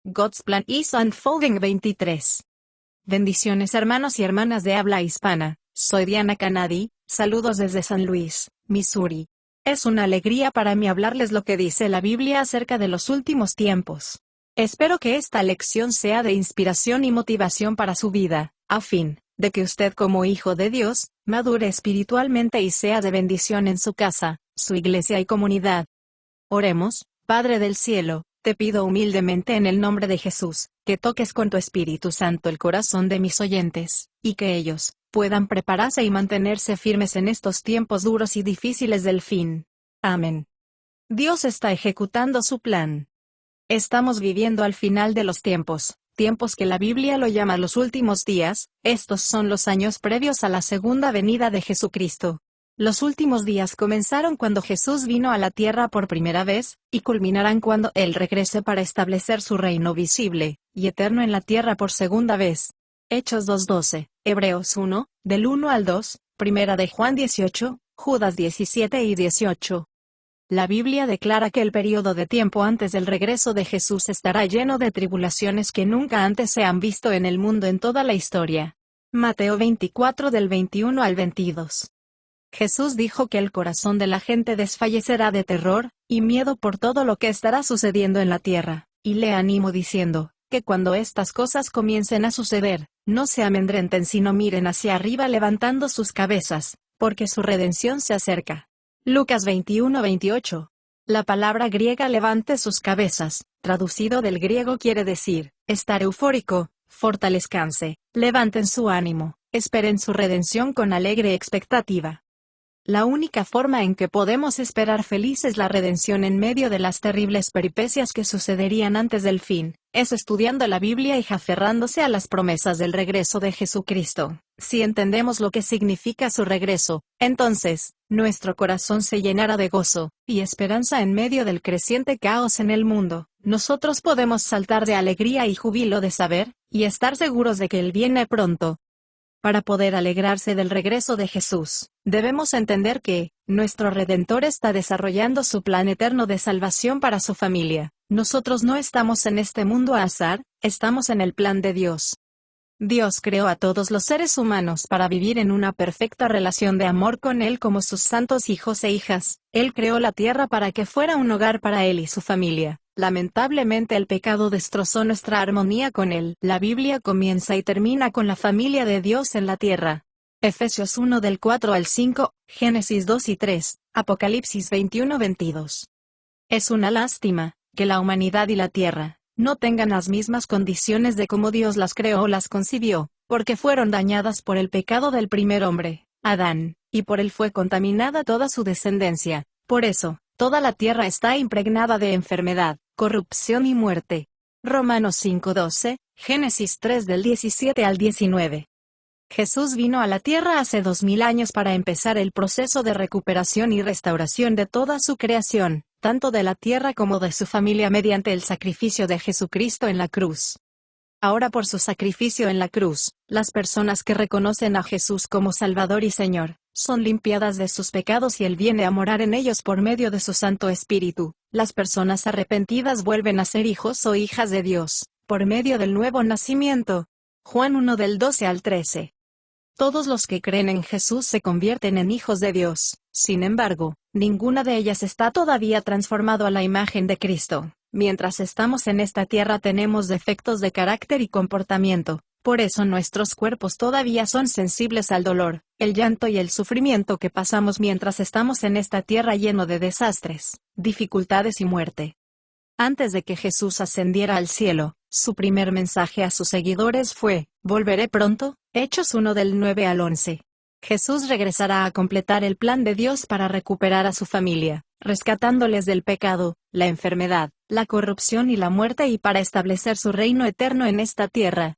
God's Plan is Unfolding 23. Bendiciones hermanos y hermanas de habla hispana, soy Diana Canadi, saludos desde San Luis, Missouri. Es una alegría para mí hablarles lo que dice la Biblia acerca de los últimos tiempos. Espero que esta lección sea de inspiración y motivación para su vida, a fin de que usted como hijo de Dios, madure espiritualmente y sea de bendición en su casa, su iglesia y comunidad. Oremos. Padre del cielo, te pido humildemente en el nombre de Jesús, que toques con tu Espíritu Santo el corazón de mis oyentes, y que ellos puedan prepararse y mantenerse firmes en estos tiempos duros y difíciles del fin. Amén. Dios está ejecutando su plan. Estamos viviendo al final de los tiempos que la Biblia lo llama los últimos días. Estos son los años previos a la segunda venida de Jesucristo. Los últimos días comenzaron cuando Jesús vino a la tierra por primera vez, y culminarán cuando Él regrese para establecer su reino visible y eterno en la tierra por segunda vez. Hechos 2:12, Hebreos 1, del 1 al 2, Primera de Juan 18, Judas 17 y 18. La Biblia declara que el período de tiempo antes del regreso de Jesús estará lleno de tribulaciones que nunca antes se han visto en el mundo en toda la historia. Mateo 24 del 21 al 22. Jesús dijo que el corazón de la gente desfallecerá de terror y miedo por todo lo que estará sucediendo en la tierra, y le animó diciendo que cuando estas cosas comiencen a suceder, no se amedrenten sino miren hacia arriba levantando sus cabezas, porque su redención se acerca. Lucas 21:28. La palabra griega levante sus cabezas, traducido del griego quiere decir, estar eufórico, fortalezcanse, levanten su ánimo, esperen su redención con alegre expectativa. La única forma en que podemos esperar felices la redención en medio de las terribles peripecias que sucederían antes del fin, es estudiando la Biblia y aferrándose a las promesas del regreso de Jesucristo. Si entendemos lo que significa su regreso, entonces, nuestro corazón se llenará de gozo y esperanza en medio del creciente caos en el mundo. Nosotros podemos saltar de alegría y júbilo de saber y estar seguros de que Él viene pronto. Para poder alegrarse del regreso de Jesús, debemos entender que nuestro Redentor está desarrollando su plan eterno de salvación para su familia. Nosotros no estamos en este mundo a azar, estamos en el plan de Dios. Dios creó a todos los seres humanos para vivir en una perfecta relación de amor con Él como sus santos hijos e hijas. Él creó la tierra para que fuera un hogar para Él y su familia. Lamentablemente el pecado destrozó nuestra armonía con Él. La Biblia comienza y termina con la familia de Dios en la tierra. Efesios 1 del 4 al 5, Génesis 2 y 3, Apocalipsis 21:22. Es una lástima que la humanidad y la tierra no tengan las mismas condiciones de cómo Dios las creó o las concibió, porque fueron dañadas por el pecado del primer hombre, Adán, y por él fue contaminada toda su descendencia. Por eso, toda la tierra está impregnada de enfermedad, corrupción y muerte. Romanos 5:12, Génesis 3 del 17 al 19. Jesús vino a la tierra hace 2000 años para empezar el proceso de recuperación y restauración de toda su creación, tanto de la tierra como de su familia mediante el sacrificio de Jesucristo en la cruz. Ahora por su sacrificio en la cruz, las personas que reconocen a Jesús como Salvador y Señor, son limpiadas de sus pecados y Él viene a morar en ellos por medio de su Santo Espíritu. Las personas arrepentidas vuelven a ser hijos o hijas de Dios, por medio del nuevo nacimiento. Juan 1 del 12 al 13. Todos los que creen en Jesús se convierten en hijos de Dios. Sin embargo, ninguna de ellas está todavía transformado a la imagen de Cristo. Mientras estamos en esta tierra tenemos defectos de carácter y comportamiento. Por eso nuestros cuerpos todavía son sensibles al dolor, el llanto y el sufrimiento que pasamos mientras estamos en esta tierra lleno de desastres, dificultades y muerte. Antes de que Jesús ascendiera al cielo, su primer mensaje a sus seguidores fue, «¿Volveré pronto?» Hechos 1 del 9 al 11. Jesús regresará a completar el plan de Dios para recuperar a su familia, rescatándoles del pecado, la enfermedad, la corrupción y la muerte y para establecer su reino eterno en esta tierra.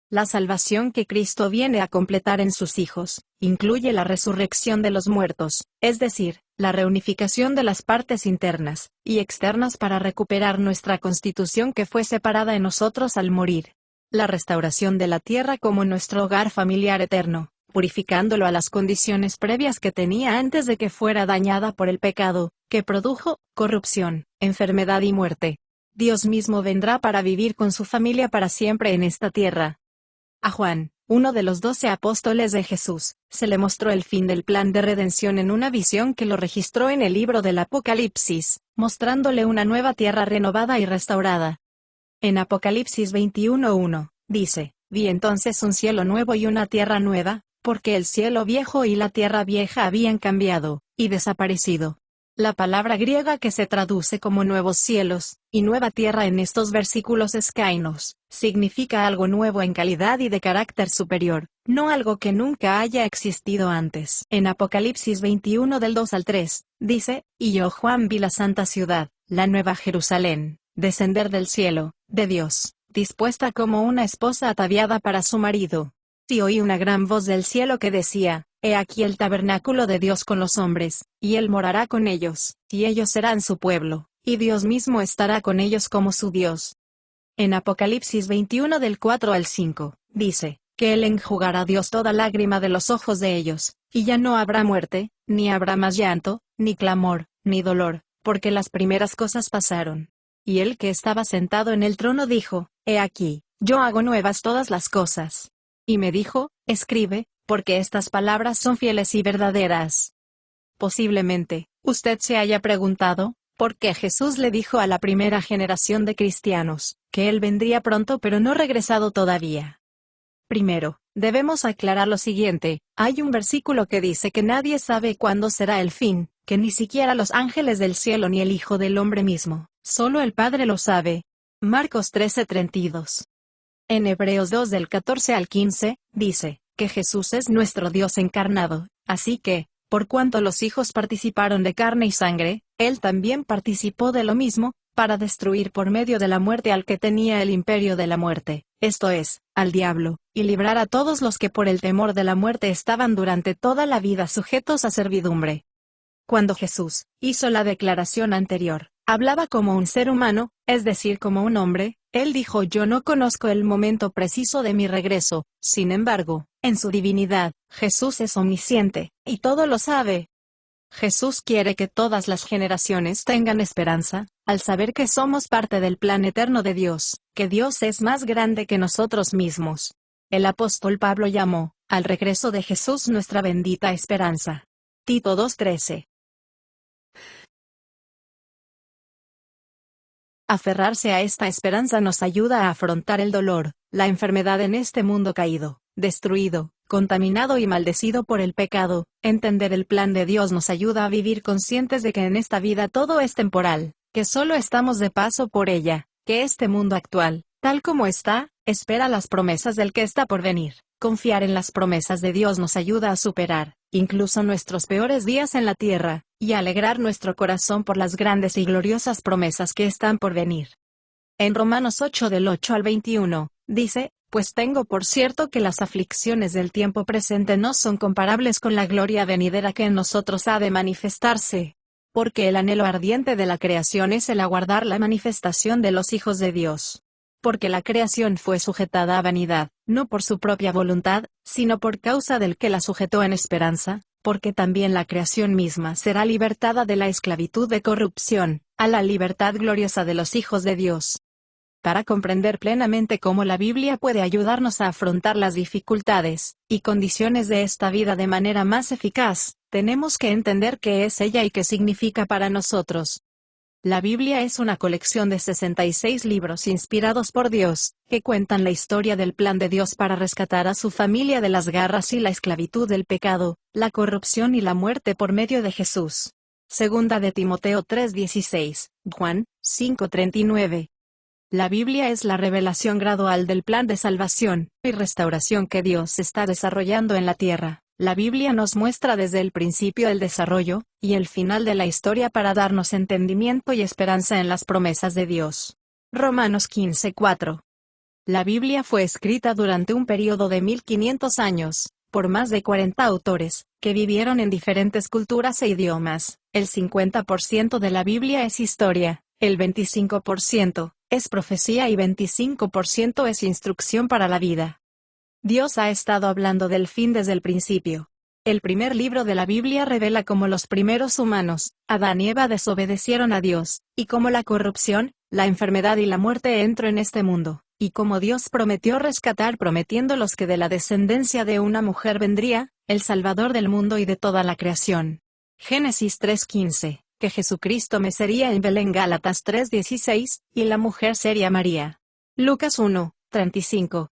La salvación que Cristo viene a completar en sus hijos, incluye la resurrección de los muertos, es decir, la reunificación de las partes internas y externas para recuperar nuestra constitución que fue separada en nosotros al morir. La restauración de la tierra como nuestro hogar familiar eterno, purificándolo a las condiciones previas que tenía antes de que fuera dañada por el pecado, que produjo corrupción, enfermedad y muerte. Dios mismo vendrá para vivir con su familia para siempre en esta tierra. A Juan, uno de los 12 apóstoles de Jesús, se le mostró el fin del plan de redención en una visión que lo registró en el libro del Apocalipsis, mostrándole una nueva tierra renovada y restaurada. En Apocalipsis 21:1, dice, vi entonces un cielo nuevo y una tierra nueva, porque el cielo viejo y la tierra vieja habían cambiado, y desaparecido. La palabra griega que se traduce como nuevos cielos, y nueva tierra en estos versículos es kainos, significa algo nuevo en calidad y de carácter superior, no algo que nunca haya existido antes. En Apocalipsis 21 del 2 al 3, dice, y yo Juan vi la santa ciudad, la nueva Jerusalén, descender del cielo, de Dios, dispuesta como una esposa ataviada para su marido. Y oí una gran voz del cielo que decía, he aquí el tabernáculo de Dios con los hombres, y Él morará con ellos, y ellos serán su pueblo, y Dios mismo estará con ellos como su Dios. En Apocalipsis 21 del 4 al 5, dice, que Él enjugará a Dios toda lágrima de los ojos de ellos, y ya no habrá muerte, ni habrá más llanto, ni clamor, ni dolor, porque las primeras cosas pasaron. Y el que estaba sentado en el trono dijo, he aquí, yo hago nuevas todas las cosas. Y me dijo, escribe, porque estas palabras son fieles y verdaderas. Posiblemente, usted se haya preguntado, ¿por qué Jesús le dijo a la primera generación de cristianos, que Él vendría pronto pero no regresado todavía? Primero, debemos aclarar lo siguiente, hay un versículo que dice que nadie sabe cuándo será el fin, que ni siquiera los ángeles del cielo ni el Hijo del Hombre mismo, solo el Padre lo sabe. Marcos 13:32. En Hebreos 2 del 14 al 15, dice, que Jesús es nuestro Dios encarnado, así que, por cuanto los hijos participaron de carne y sangre, Él también participó de lo mismo, para destruir por medio de la muerte al que tenía el imperio de la muerte, esto es, al diablo, y librar a todos los que por el temor de la muerte estaban durante toda la vida sujetos a servidumbre. Cuando Jesús hizo la declaración anterior, hablaba como un ser humano, es decir, como un hombre. Él dijo, yo no conozco el momento preciso de mi regreso, sin embargo, en su divinidad, Jesús es omnisciente, y todo lo sabe. Jesús quiere que todas las generaciones tengan esperanza, al saber que somos parte del plan eterno de Dios, que Dios es más grande que nosotros mismos. El apóstol Pablo llamó, al regreso de Jesús nuestra bendita esperanza. Tito 2:13. Aferrarse a esta esperanza nos ayuda a afrontar el dolor, la enfermedad en este mundo caído, destruido, contaminado y maldecido por el pecado. Entender el plan de Dios nos ayuda a vivir conscientes de que en esta vida todo es temporal, que solo estamos de paso por ella, que este mundo actual, tal como está, espera las promesas del que está por venir. Confiar en las promesas de Dios nos ayuda a superar, incluso nuestros peores días en la tierra, y a alegrar nuestro corazón por las grandes y gloriosas promesas que están por venir. En Romanos 8 del 8 al 21, dice, pues tengo por cierto que las aflicciones del tiempo presente no son comparables con la gloria venidera que en nosotros ha de manifestarse. Porque el anhelo ardiente de la creación es el aguardar la manifestación de los hijos de Dios. Porque la creación fue sujetada a vanidad, no por su propia voluntad, sino por causa del que la sujetó en esperanza, porque también la creación misma será libertada de la esclavitud de corrupción, a la libertad gloriosa de los hijos de Dios. Para comprender plenamente cómo la Biblia puede ayudarnos a afrontar las dificultades y condiciones de esta vida de manera más eficaz, tenemos que entender qué es ella y qué significa para nosotros. La Biblia es una colección de 66 libros inspirados por Dios, que cuentan la historia del plan de Dios para rescatar a su familia de las garras y la esclavitud del pecado, la corrupción y la muerte por medio de Jesús. Segunda de Timoteo 3:16, Juan 5:39. La Biblia es la revelación gradual del plan de salvación y restauración que Dios está desarrollando en la tierra. La Biblia nos muestra desde el principio el desarrollo y el final de la historia para darnos entendimiento y esperanza en las promesas de Dios. Romanos 15:4. La Biblia fue escrita durante un periodo de 1500 años, por más de 40 autores, que vivieron en diferentes culturas e idiomas. El 50% de la Biblia es historia, el 25% es profecía y 25% es instrucción para la vida. Dios ha estado hablando del fin desde el principio. El primer libro de la Biblia revela cómo los primeros humanos, Adán y Eva, desobedecieron a Dios, y cómo la corrupción, la enfermedad y la muerte entró en este mundo, y cómo Dios prometió rescatar, prometiéndolos que de la descendencia de una mujer vendría, el Salvador del mundo y de toda la creación. Génesis 3:15, que Jesucristo mecería en Belén. Gálatas 3:16, y la mujer sería María. Lucas 1:35.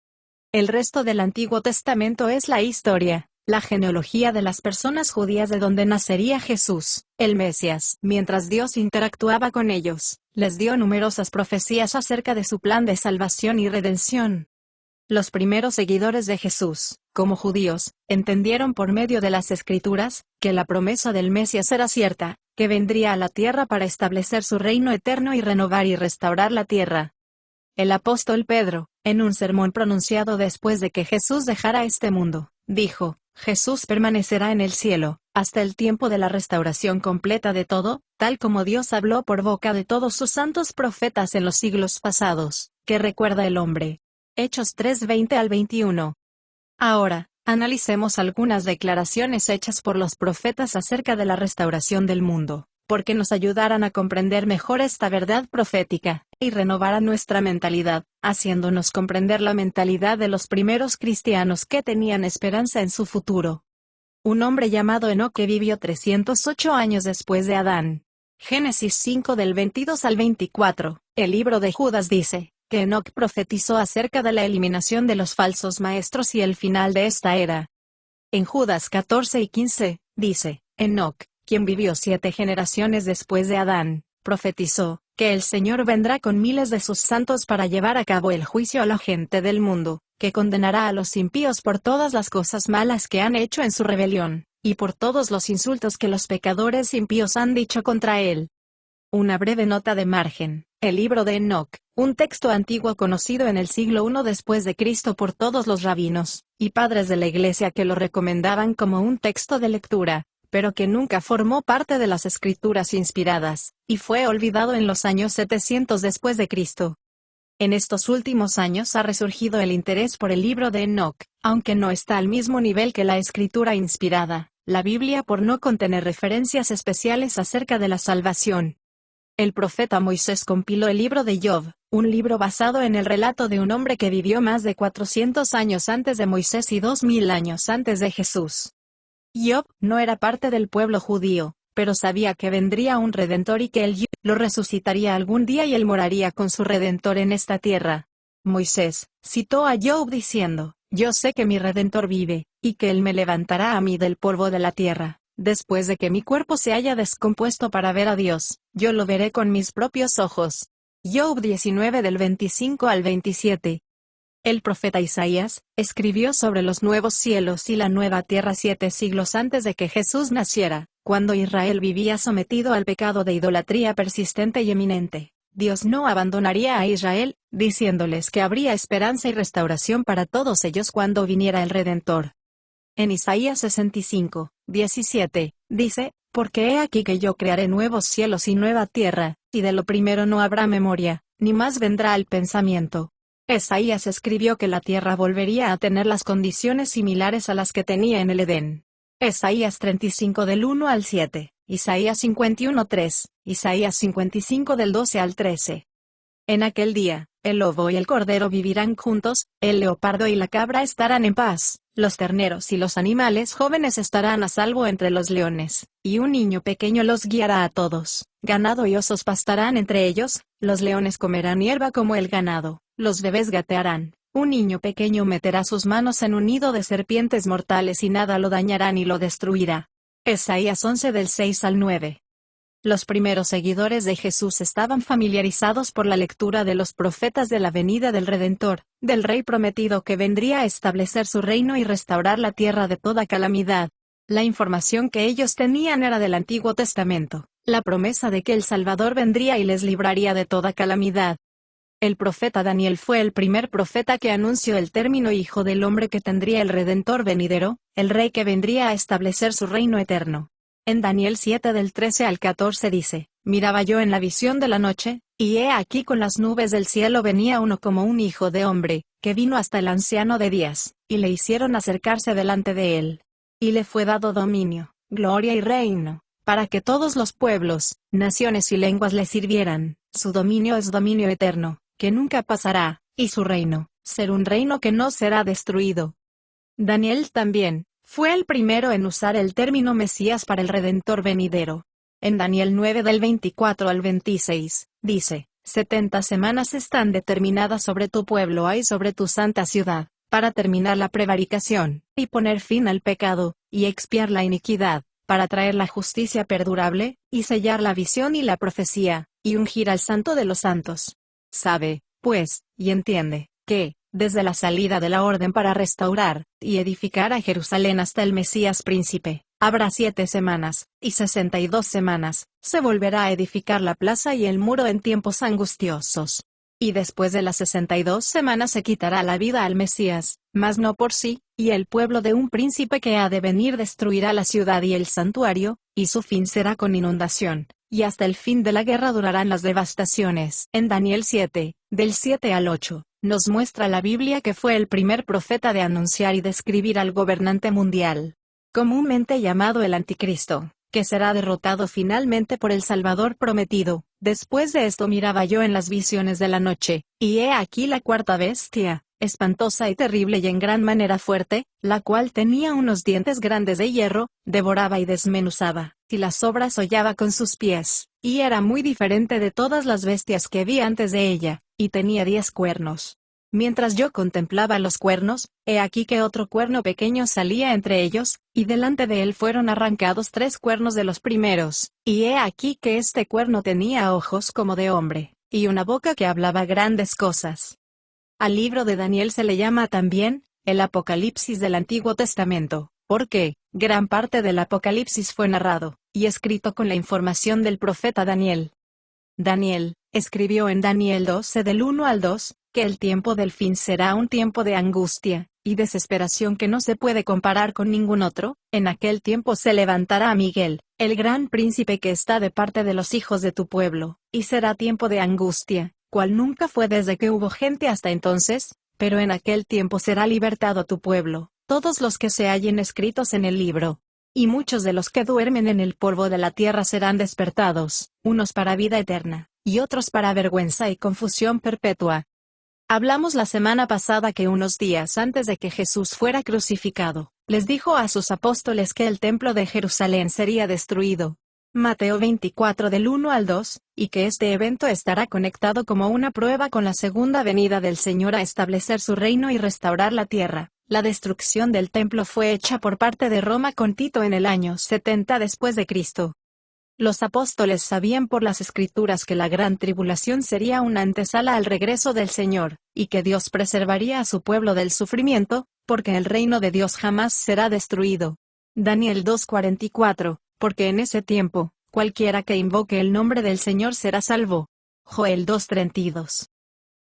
El resto del Antiguo Testamento es la historia, la genealogía de las personas judías de donde nacería Jesús, el Mesías. Mientras Dios interactuaba con ellos, les dio numerosas profecías acerca de su plan de salvación y redención. Los primeros seguidores de Jesús, como judíos, entendieron por medio de las Escrituras, que la promesa del Mesías era cierta, que vendría a la tierra para establecer su reino eterno y renovar y restaurar la tierra. El apóstol Pedro, en un sermón pronunciado después de que Jesús dejara este mundo, dijo: Jesús permanecerá en el cielo, hasta el tiempo de la restauración completa de todo, tal como Dios habló por boca de todos sus santos profetas en los siglos pasados, que recuerda el hombre. Hechos 3:20-21. Ahora, analicemos algunas declaraciones hechas por los profetas acerca de la restauración del mundo, porque nos ayudarán a comprender mejor esta verdad profética, y renovarán nuestra mentalidad, haciéndonos comprender la mentalidad de los primeros cristianos que tenían esperanza en su futuro. Un hombre llamado Enoc que vivió 308 años después de Adán. Génesis 5 del 22 al 24, el libro de Judas dice, que Enoc profetizó acerca de la eliminación de los falsos maestros y el final de esta era. En Judas 14 y 15, dice, Enoc, quien vivió 7 generaciones después de Adán, profetizó, que el Señor vendrá con miles de sus santos para llevar a cabo el juicio a la gente del mundo, que condenará a los impíos por todas las cosas malas que han hecho en su rebelión, y por todos los insultos que los pecadores impíos han dicho contra él. Una breve nota de margen. El libro de Enoc, un texto antiguo conocido en el siglo I después de Cristo por todos los rabinos y padres de la Iglesia que lo recomendaban como un texto de lectura, pero que nunca formó parte de las escrituras inspiradas, y fue olvidado en los años 700 después de Cristo. En estos últimos años ha resurgido el interés por el libro de Enoc, aunque no está al mismo nivel que la escritura inspirada, la Biblia, por no contener referencias especiales acerca de la salvación. El profeta Moisés compiló el libro de Job, un libro basado en el relato de un hombre que vivió más de 400 años antes de Moisés y 2000 años antes de Jesús. Job no era parte del pueblo judío, pero sabía que vendría un Redentor y que él lo resucitaría algún día y él moraría con su Redentor en esta tierra. Moisés citó a Job diciendo, yo sé que mi Redentor vive, y que él me levantará a mí del polvo de la tierra. Después de que mi cuerpo se haya descompuesto para ver a Dios, yo lo veré con mis propios ojos. Job 19 del 25 al 27. El profeta Isaías escribió sobre los nuevos cielos y la nueva tierra 7 siglos antes de que Jesús naciera, cuando Israel vivía sometido al pecado de idolatría persistente y eminente. Dios no abandonaría a Israel, diciéndoles que habría esperanza y restauración para todos ellos cuando viniera el Redentor. En Isaías 65:17, dice, porque he aquí que yo crearé nuevos cielos y nueva tierra, y de lo primero no habrá memoria, ni más vendrá al pensamiento. Isaías escribió que la tierra volvería a tener las condiciones similares a las que tenía en el Edén. Isaías 35 del 1 al 7, Isaías 51:3, Isaías 55 del 12 al 13. En aquel día, el lobo y el cordero vivirán juntos, el leopardo y la cabra estarán en paz, los terneros y los animales jóvenes estarán a salvo entre los leones, y un niño pequeño los guiará a todos. Ganado y osos pastarán entre ellos, los leones comerán hierba como el ganado, los bebés gatearán, un niño pequeño meterá sus manos en un nido de serpientes mortales y nada lo dañará ni lo destruirá. Isaías 11 del 6 al 9. Los primeros seguidores de Jesús estaban familiarizados por la lectura de los profetas de la venida del Redentor, del Rey prometido que vendría a establecer su reino y restaurar la tierra de toda calamidad. La información que ellos tenían era del Antiguo Testamento, la promesa de que el Salvador vendría y les libraría de toda calamidad. El profeta Daniel fue el primer profeta que anunció el término Hijo del Hombre que tendría el Redentor venidero, el Rey que vendría a establecer su reino eterno. En Daniel 7 del 13 al 14 dice, miraba yo en la visión de la noche, y he aquí con las nubes del cielo venía uno como un hijo de hombre, que vino hasta el anciano de días, y le hicieron acercarse delante de él. Y le fue dado dominio, gloria y reino, para que todos los pueblos, naciones y lenguas le sirvieran. Su dominio es dominio eterno, que nunca pasará, y su reino, ser un reino que no será destruido. Daniel también fue el primero en usar el término Mesías para el Redentor venidero. En Daniel 9 del 24 al 26, dice, 70 semanas están determinadas sobre tu pueblo y sobre tu santa ciudad, para terminar la prevaricación, y poner fin al pecado, y expiar la iniquidad, para traer la justicia perdurable, y sellar la visión y la profecía, y ungir al santo de los santos. Sabe, pues, y entiende, que, desde la salida de la orden para restaurar y edificar a Jerusalén hasta el Mesías príncipe, habrá 7 semanas, y 62 semanas, se volverá a edificar la plaza y el muro en tiempos angustiosos. Y después de las 62 semanas se quitará la vida al Mesías, mas no por sí, y el pueblo de un príncipe que ha de venir destruirá la ciudad y el santuario, y su fin será con inundación, y hasta el fin de la guerra durarán las devastaciones. En Daniel 7, del 7 al 8, nos muestra la Biblia que fue el primer profeta de anunciar y describir al gobernante mundial, comúnmente llamado el Anticristo, que será derrotado finalmente por el Salvador prometido. Después de esto miraba yo en las visiones de la noche, y he aquí la cuarta bestia, espantosa y terrible y en gran manera fuerte, la cual tenía unos dientes grandes de hierro, devoraba y desmenuzaba, y las obras hollaba con sus pies, y era muy diferente de todas las bestias que vi antes de ella, y tenía 10 cuernos. Mientras yo contemplaba los cuernos, he aquí que otro cuerno pequeño salía entre ellos, y delante de él fueron arrancados 3 cuernos de los primeros, y he aquí que este cuerno tenía ojos como de hombre, y una boca que hablaba grandes cosas. Al libro de Daniel se le llama también el Apocalipsis del Antiguo Testamento, porque gran parte del Apocalipsis fue narrado y escrito con la información del profeta Daniel. Daniel escribió en Daniel 12 del 1 al 2, que el tiempo del fin será un tiempo de angustia y desesperación que no se puede comparar con ningún otro. En aquel tiempo se levantará Miguel, el gran príncipe que está de parte de los hijos de tu pueblo, y será tiempo de angustia, cual nunca fue desde que hubo gente hasta entonces, pero en aquel tiempo será libertado tu pueblo, todos los que se hallen escritos en el libro. Y muchos de los que duermen en el polvo de la tierra serán despertados, unos para vida eterna, y otros para vergüenza y confusión perpetua. Hablamos la semana pasada que unos días antes de que Jesús fuera crucificado, les dijo a sus apóstoles que el templo de Jerusalén sería destruido. Mateo 24 del 1 al 2, y que este evento estará conectado como una prueba con la segunda venida del Señor a establecer su reino y restaurar la tierra. La destrucción del templo fue hecha por parte de Roma con Tito en el año 70 después de Cristo. Los apóstoles sabían por las Escrituras que la gran tribulación sería una antesala al regreso del Señor, y que Dios preservaría a su pueblo del sufrimiento, porque el reino de Dios jamás será destruido. Daniel 2:44, porque en ese tiempo, cualquiera que invoque el nombre del Señor será salvo. Joel 2:32.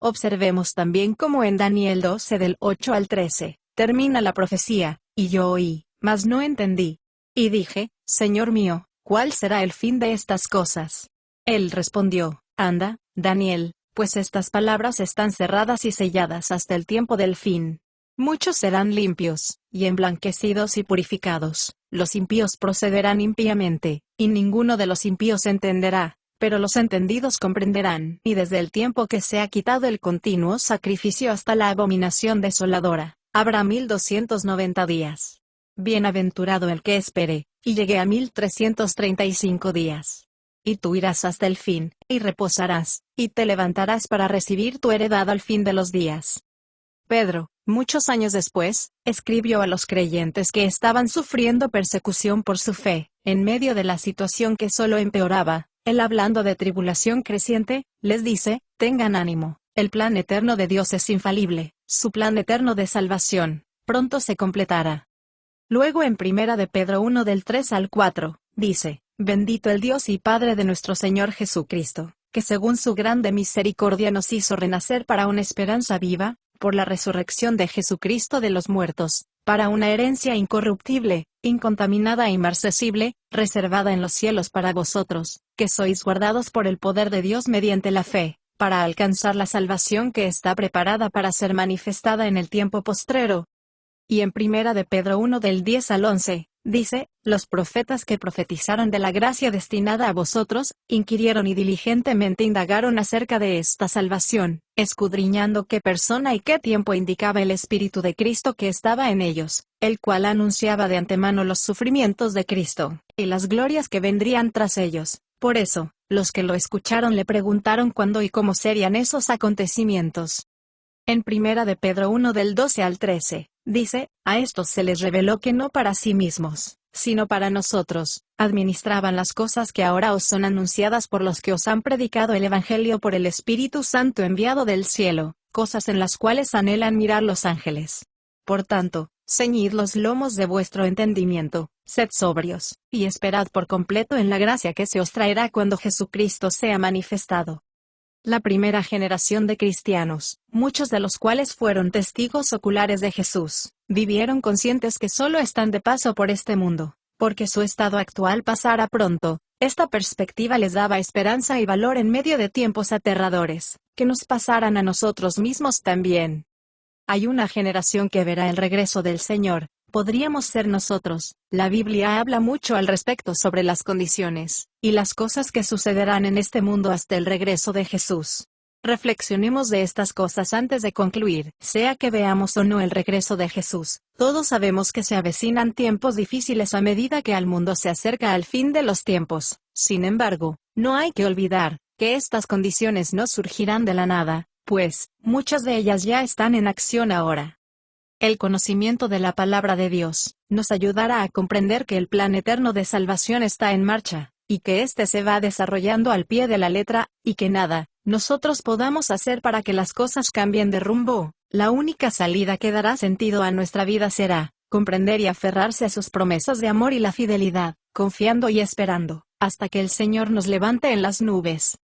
Observemos también cómo en Daniel 12 del 8 al 13, termina la profecía, y yo oí, mas no entendí. Y dije, Señor mío, ¿cuál será el fin de estas cosas? Él respondió, anda, Daniel, pues estas palabras están cerradas y selladas hasta el tiempo del fin. Muchos serán limpios, y emblanquecidos y purificados, los impíos procederán impíamente, y ninguno de los impíos entenderá, pero los entendidos comprenderán. Y desde el tiempo que se ha quitado el continuo sacrificio hasta la abominación desoladora, habrá 1290 días. Bienaventurado el que espere, y llegue a 1335 días. Y tú irás hasta el fin, y reposarás, y te levantarás para recibir tu heredad al fin de los días. Pedro, muchos años después, escribió a los creyentes que estaban sufriendo persecución por su fe, en medio de la situación que solo empeoraba. Él, hablando de tribulación creciente, les dice, tengan ánimo, el plan eterno de Dios es infalible, su plan eterno de salvación, pronto se completará. Luego en Primera de Pedro 1 del 3 al 4, dice, bendito el Dios y Padre de nuestro Señor Jesucristo, que según su grande misericordia nos hizo renacer para una esperanza viva, por la resurrección de Jesucristo de los muertos, para una herencia incorruptible, incontaminada e inmarcesible, reservada en los cielos para vosotros, que sois guardados por el poder de Dios mediante la fe, para alcanzar la salvación que está preparada para ser manifestada en el tiempo postrero. Y en Primera de Pedro 1 del 10 al 11, dice, los profetas que profetizaron de la gracia destinada a vosotros, inquirieron y diligentemente indagaron acerca de esta salvación, escudriñando qué persona y qué tiempo indicaba el Espíritu de Cristo que estaba en ellos, el cual anunciaba de antemano los sufrimientos de Cristo, y las glorias que vendrían tras ellos. Por eso, los que lo escucharon le preguntaron cuándo y cómo serían esos acontecimientos. En Primera de Pedro 1 del 12 al 13, dice, a estos se les reveló que no para sí mismos, sino para nosotros, administraban las cosas que ahora os son anunciadas por los que os han predicado el Evangelio por el Espíritu Santo enviado del cielo, cosas en las cuales anhelan mirar los ángeles. Por tanto, ceñid los lomos de vuestro entendimiento, sed sobrios, y esperad por completo en la gracia que se os traerá cuando Jesucristo sea manifestado. La primera generación de cristianos, muchos de los cuales fueron testigos oculares de Jesús, vivieron conscientes que solo están de paso por este mundo, porque su estado actual pasará pronto. Esta perspectiva les daba esperanza y valor en medio de tiempos aterradores, que nos pasarán a nosotros mismos también. Hay una generación que verá el regreso del Señor. Podríamos ser nosotros. La Biblia habla mucho al respecto sobre las condiciones y las cosas que sucederán en este mundo hasta el regreso de Jesús. Reflexionemos de estas cosas antes de concluir. Sea que veamos o no el regreso de Jesús, todos sabemos que se avecinan tiempos difíciles a medida que al mundo se acerca al fin de los tiempos. Sin embargo, no hay que olvidar que estas condiciones no surgirán de la nada, pues muchas de ellas ya están en acción ahora. El conocimiento de la palabra de Dios nos ayudará a comprender que el plan eterno de salvación está en marcha, y que éste se va desarrollando al pie de la letra, y que nada nosotros podamos hacer para que las cosas cambien de rumbo. La única salida que dará sentido a nuestra vida será comprender y aferrarse a sus promesas de amor y la fidelidad, confiando y esperando, hasta que el Señor nos levante en las nubes.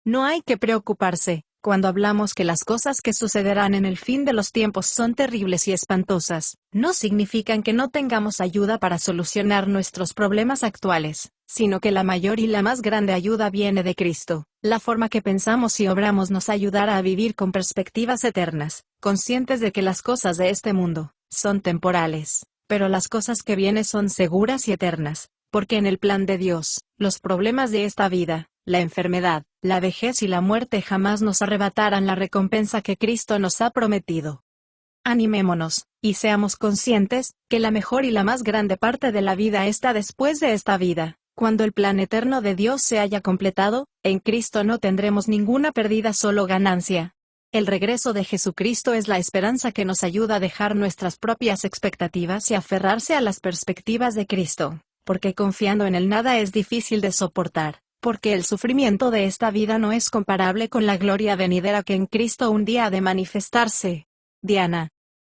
No hay que preocuparse. Cuando hablamos que las cosas que sucederán en el fin de los tiempos son terribles y espantosas, no significan que no tengamos ayuda para solucionar nuestros problemas actuales, sino que la mayor y la más grande ayuda viene de Cristo. La forma que pensamos y obramos nos ayudará a vivir con perspectivas eternas, conscientes de que las cosas de este mundo son temporales, pero las cosas que vienen son seguras y eternas, porque en el plan de Dios, los problemas de esta vida, la enfermedad, la vejez y la muerte jamás nos arrebatarán la recompensa que Cristo nos ha prometido. Animémonos, y seamos conscientes, que la mejor y la más grande parte de la vida está después de esta vida. Cuando el plan eterno de Dios se haya completado, en Cristo no tendremos ninguna pérdida, solo ganancia. El regreso de Jesucristo es la esperanza que nos ayuda a dejar nuestras propias expectativas y aferrarse a las perspectivas de Cristo, porque confiando en Él nada es difícil de soportar. Porque el sufrimiento de esta vida no es comparable con la gloria venidera que en Cristo un día ha de manifestarse. Diana.